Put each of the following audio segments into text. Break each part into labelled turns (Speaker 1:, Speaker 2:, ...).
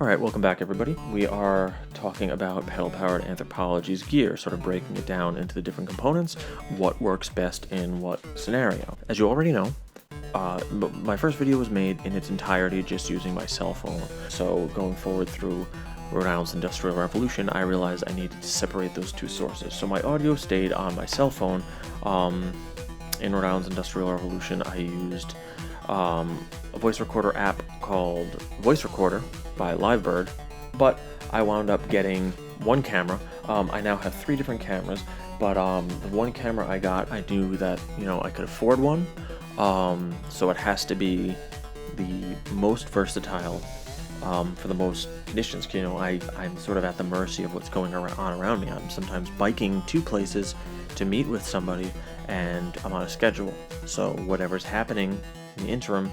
Speaker 1: Alright, welcome back everybody. We are talking about Pedal Powered Anthropology's gear, sort of breaking it down into the different components, what works best in what scenario. As you already know, my first video was made in its entirety just using my cell phone. So going forward through Rhode Island's Industrial Revolution, I realized I needed to separate those two sources. So my audio stayed on my cell phone. In Rhode Island's Industrial Revolution, I used a voice recorder app called Voice Recorder by Livebird, but I wound up getting one camera. I now have 3 different cameras, but the one camera I got, I knew that, I could afford one, so it has to be the most versatile for the most conditions. I'm sort of at the mercy of what's going on around me. I'm sometimes biking to places to meet with somebody, and I'm on a schedule, so whatever's happening in the interim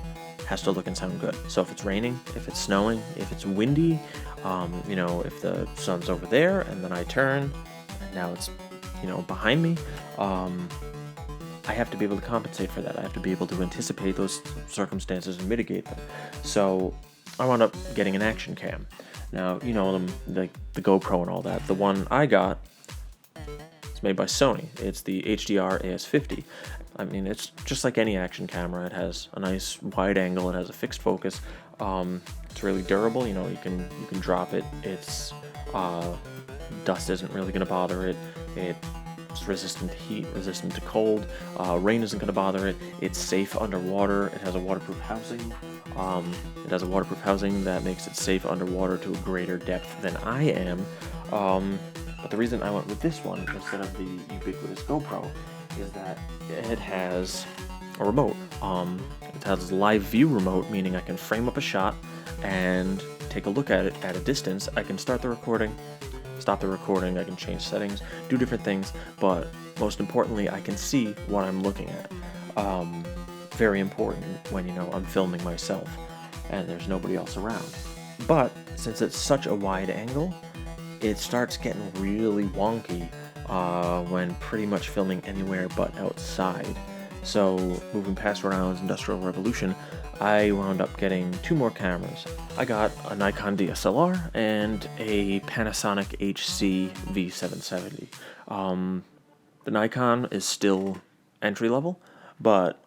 Speaker 1: has to look and sound good. So if it's raining, if it's snowing, if it's windy, if the sun's over there and then I turn and now it's behind me, I have to be able to compensate for that. I have to be able to anticipate those circumstances and mitigate them. So I wound up getting an action cam. Now, them, like the GoPro and all that. The one I got, it's made by Sony. It's the HDR AS50. I mean, it's just like any action camera. It has a nice wide angle. It has a fixed focus. It's really durable. You can drop it. It's dust isn't really going to bother it. It's resistant to heat, resistant to cold. Rain isn't going to bother it. It's safe underwater. It has a waterproof housing. That makes it safe underwater to a greater depth than I am. But the reason I went with this one instead of the ubiquitous GoPro is that it has a remote. It has a live view remote, meaning I can frame up a shot and take a look at it at a distance. I can start the recording, stop the recording, I can change settings, do different things, but most importantly, I can see what I'm looking at. Very important when, I'm filming myself and there's nobody else around. But since it's such a wide angle, it starts getting really wonky when pretty much filming anywhere but outside. So moving past Rhode Island's Industrial Revolution, I wound up getting 2 more cameras. I got a Nikon DSLR and a Panasonic HC V770. The Nikon is still entry level, but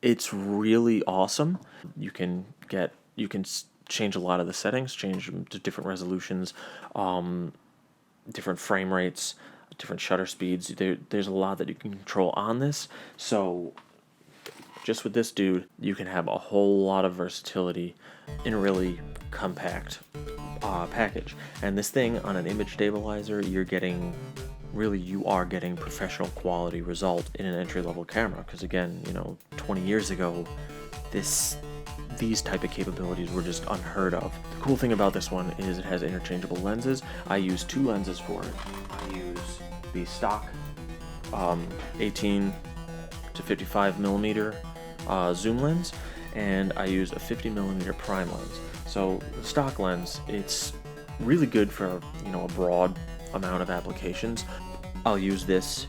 Speaker 1: it's really awesome. You can change a lot of the settings, change them to different resolutions, different frame rates, different shutter speeds. There's a lot that you can control on this. So just with this dude, you can have a whole lot of versatility in a really compact package. And this thing on an image stabilizer, you are getting professional quality result in an entry-level camera. Because again, 20 years ago, these type of capabilities were just unheard of. The cool thing about this one is it has interchangeable lenses. I use 2 lenses for it. I use the stock 18 to 55 millimeter zoom lens, and I use a 50 millimeter prime lens. So the stock lens, it's really good for a broad amount of applications. I'll use this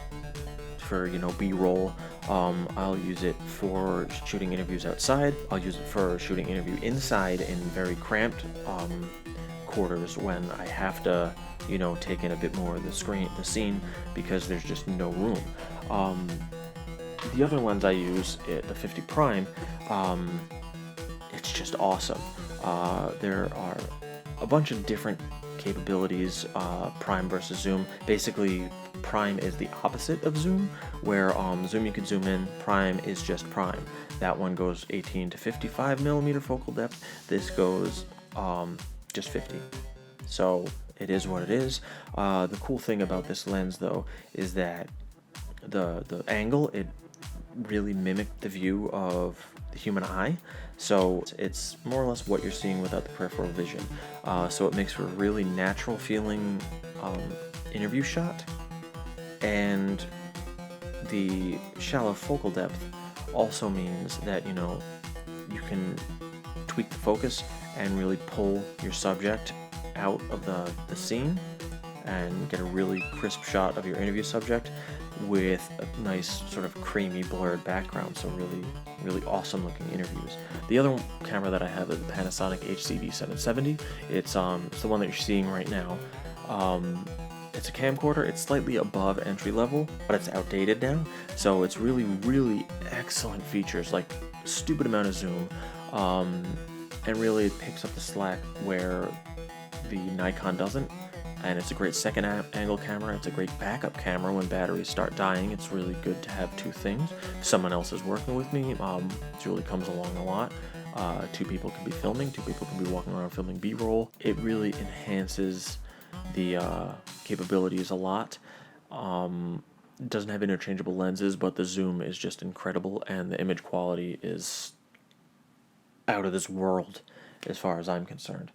Speaker 1: for B-roll. I'll use it for shooting interviews outside. I'll use it for shooting interview inside in very cramped quarters when I have to, take in a bit more of the scene because there's just no room. The other lens I use, the 50 prime, it's just awesome. There are a bunch of different capabilities, prime versus zoom. Basically, prime is the opposite of zoom, where zoom you can zoom in, prime is just prime. That one goes 18 to 55 millimeter focal depth. This goes just 50. So it is what it is. The cool thing about this lens, though, is that the angle, it really mimicked the view of the human eye. So it's more or less what you're seeing without the peripheral vision. So it makes for a really natural feeling interview shot. And the shallow focal depth also means that, you can tweak the focus and really pull your subject out of the scene and get a really crisp shot of your interview subject with a nice sort of creamy blurred background, so really awesome looking interviews. The other camera that I have is the Panasonic HCD770. It's the one that you're seeing right now. It's a camcorder. It's slightly above entry level, but it's outdated now, so it's really excellent features, like stupid amount of zoom, and really it picks up the slack where the Nikon doesn't. And it's a great second angle camera. It's a great backup camera when batteries start dying. It's really good to have two things. If someone else is working with me, it really comes along a lot. Two people can be filming, two people can be walking around filming B-roll. It really enhances the capabilities a lot. It doesn't have interchangeable lenses, but the zoom is just incredible, and the image quality is out of this world as far as I'm concerned.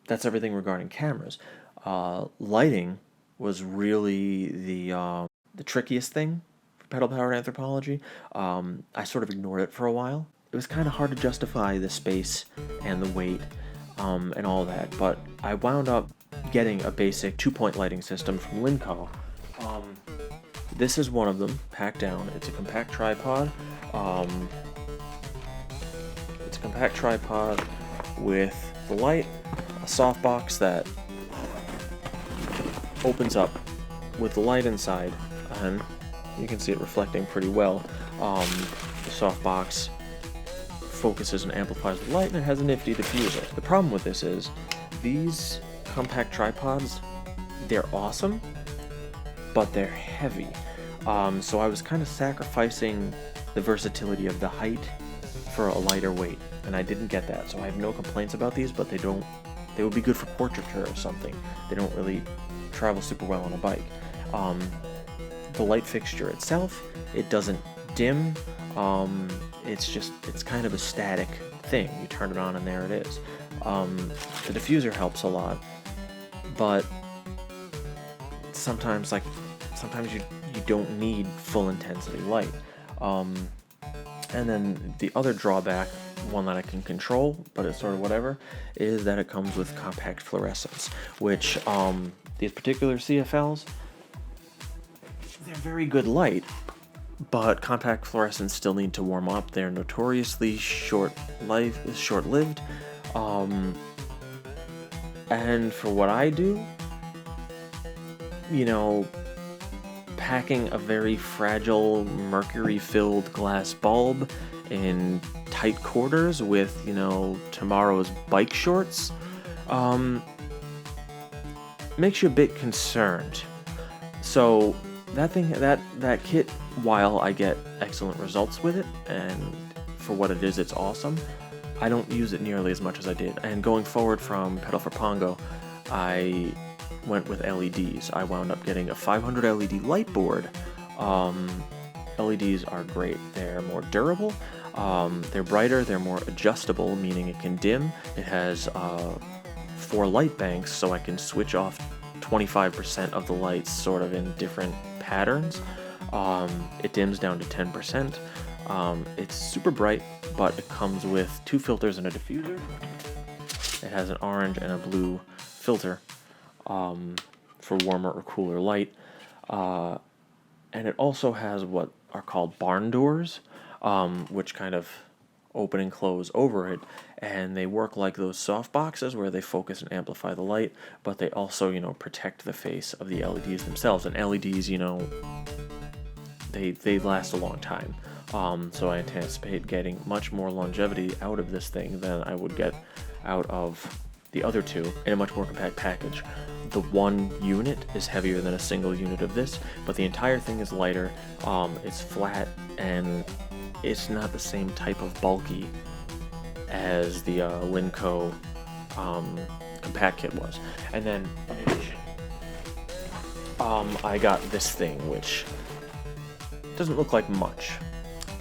Speaker 1: That's everything regarding cameras. Lighting was really the trickiest thing for Pedal Powered Anthropology. I sort of ignored it for a while. It was kind of hard to justify the space and the weight and all that, but I wound up getting a basic 2-point lighting system from Linco. This is one of them, packed down. It's a compact tripod. It's a compact tripod with the light, a softbox that opens up with the light inside, and you can see it reflecting pretty well. The softbox focuses and amplifies the light, and it has a nifty diffuser. The problem with this is these compact tripods, they're awesome, but they're heavy. So I was kind of sacrificing the versatility of the height for a lighter weight, and I didn't get that. So I have no complaints about these, but they would be good for portraiture or something. They don't really travel super well on a bike. The light fixture itself, it doesn't dim. It's kind of a static thing. You turn it on and there it is. The diffuser helps a lot, but sometimes you don't need full intensity light. And then the other drawback, one that I can control, but it's sort of whatever, is that it comes with compact fluorescence, which these particular CFLs, they're very good light, but compact fluorescents still need to warm up. They're notoriously short-lived, and for what I do, packing a very fragile mercury-filled glass bulb in tight quarters with, tomorrow's bike shorts, makes you a bit concerned. So that kit, while I get excellent results with it, and for what it is, it's awesome, I don't use it nearly as much as I did. And going forward from Pedal for Pongo, I went with LEDs. I wound up getting a 500 LED light board. LEDs are great. They're more durable, they're brighter, they're more adjustable, meaning it can dim. It has 4 light banks, so I can switch off 25% of the lights sort of in different patterns. It dims down to 10%. It's super bright, but it comes with 2 filters and a diffuser. It has an orange and a blue filter for warmer or cooler light. And it also has what are called barn doors, which kind of open and close over it, and they work like those soft boxes where they focus and amplify the light, but they also, protect the face of the LEDs themselves. And LEDs, they last a long time. So I anticipate getting much more longevity out of this thing than I would get out of the other two in a much more compact package. The one unit is heavier than a single unit of this, but the entire thing is lighter. It's flat, and it's not the same type of bulky as the Linco compact kit was. And then in addition, I got this thing, which doesn't look like much,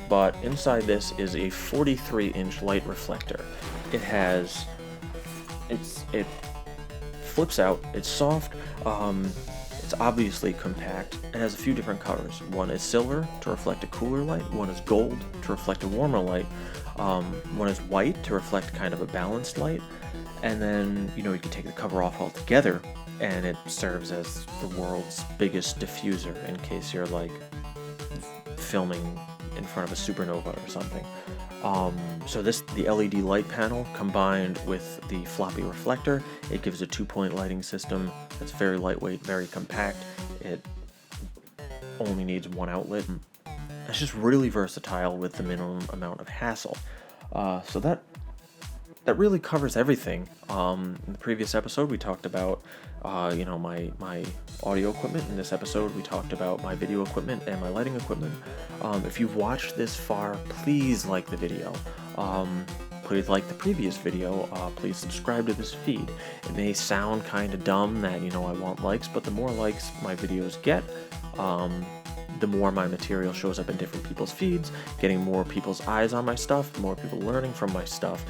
Speaker 1: but inside this is a 43-inch light reflector. It flips out, it's soft, it's obviously compact. It has a few different colors. One is silver to reflect a cooler light, one is gold to reflect a warmer light, one is white to reflect kind of a balanced light, and then, you can take the cover off altogether and it serves as the world's biggest diffuser in case you're like filming in front of a supernova or something. So the LED light panel combined with the floppy reflector, it gives a 2-point lighting system that's very lightweight, very compact. It only needs one outlet. It's just really versatile with the minimum amount of hassle. So that really covers everything. In the previous episode, we talked about my audio equipment. In this episode, we talked about my video equipment and my lighting equipment. If you've watched this far, please like the video. Please like the previous video. Please subscribe to this feed. It may sound kind of dumb that I want likes, but the more likes my videos get, the more my material shows up in different people's feeds, getting more people's eyes on my stuff, more people learning from my stuff,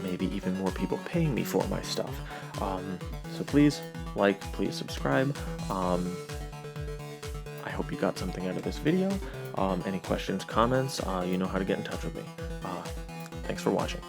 Speaker 1: maybe even more people paying me for my stuff. So please like, please subscribe. I hope you got something out of this video. Any questions, comments, you know how to get in touch with me. Thanks for watching.